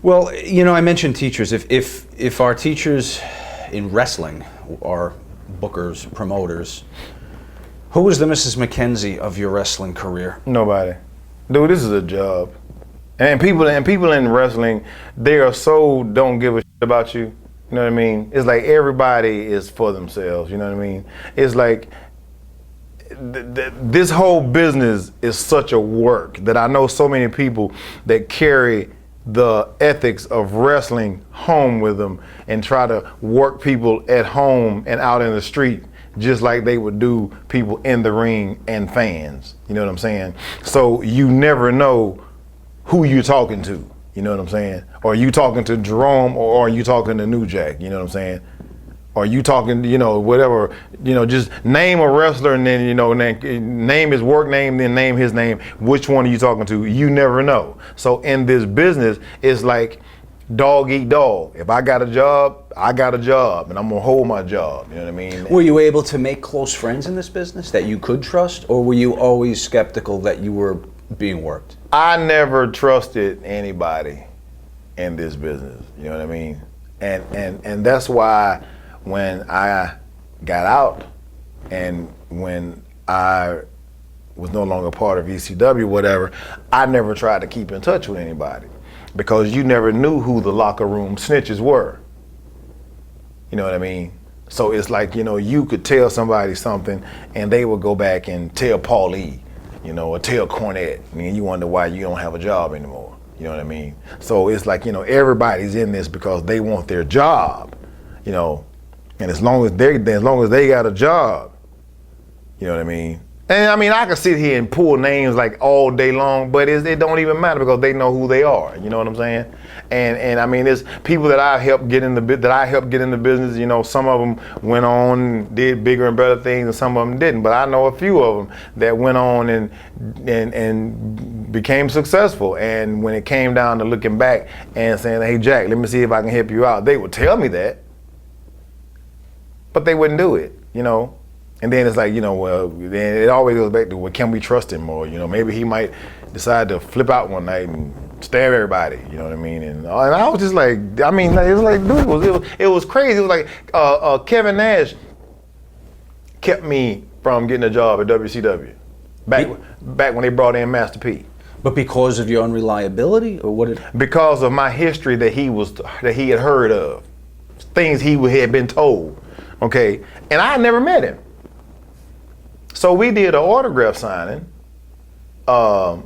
Well, I mentioned teachers. If our teachers in wrestling are bookers, promoters, who was the Mrs. McKenzie of your wrestling career? Nobody. Dude, this is a job. And people in wrestling, they are so don't give a shit about you. You know what I mean? It's like everybody is for themselves. You know what I mean? It's like this whole business is such a work that I know so many people that carry the ethics of wrestling home with them and try to work people at home and out in the street just like they would do people in the ring and fans. You know what I'm saying? So you never know who you're talking to. You know what I'm saying? Or are you talking to Jerome or are you talking to New Jack? You know what I'm saying? Or you talking, whatever, just name a wrestler and then, name his work name, then name his name. Which one are you talking to? You never know. So in this business, it's like dog eat dog. If I got a job, I got a job and I'm gonna hold my job. You know what I mean? Were you able to make close friends in this business that you could trust, or were you always skeptical that you were being worked? I never trusted anybody in this business. You know what I mean? And that's why when I got out and when I was no longer part of ECW, whatever, I never tried to keep in touch with anybody because you never knew who the locker room snitches were. You know what I mean? So it's like, you could tell somebody something and they would go back and tell Paulie, or tell Cornette, and you wonder why you don't have a job anymore. You know what I mean? So it's like, everybody's in this because they want their job, and as long as they got a job, you know what I mean? And I mean, I can sit here and pull names like all day long, but it don't even matter because they know who they are. You know what I'm saying? And I mean, there's people that I helped get in the business. Some of them went on and did bigger and better things, and some of them didn't. But I know a few of them that went on and became successful. And when it came down to looking back and saying, "Hey, Jack, let me see if I can help you out," they would tell me that, but they wouldn't do it. And then it's like, then it always goes back to, well, can we trust him more? Maybe he might decide to flip out one night and stab everybody. You know what I mean? And I was just like, it was like, dude, it was crazy. It was like Kevin Nash kept me from getting a job at WCW back when they brought in Master P. But because of your unreliability, or what? Because of my history that he had heard of, things he had been told. Okay, and I had never met him. So we did an autograph signing last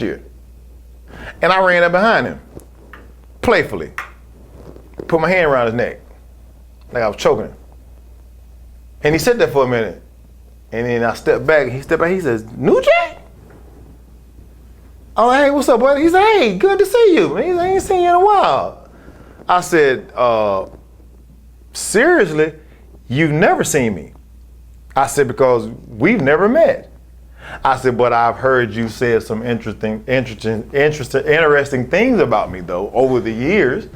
year. And I ran up behind him, playfully. Put my hand around his neck, like I was choking him. And he sat there for a minute. And then I stepped back, he says, "New Jack?" Oh, hey, what's up, buddy? He said, "Hey, good to see you." He said, "I ain't seen you in a while." I said, "Seriously, you've never seen me?" I said, "Because we've never met." I said, "But I've heard you say some interesting things about me though over the years."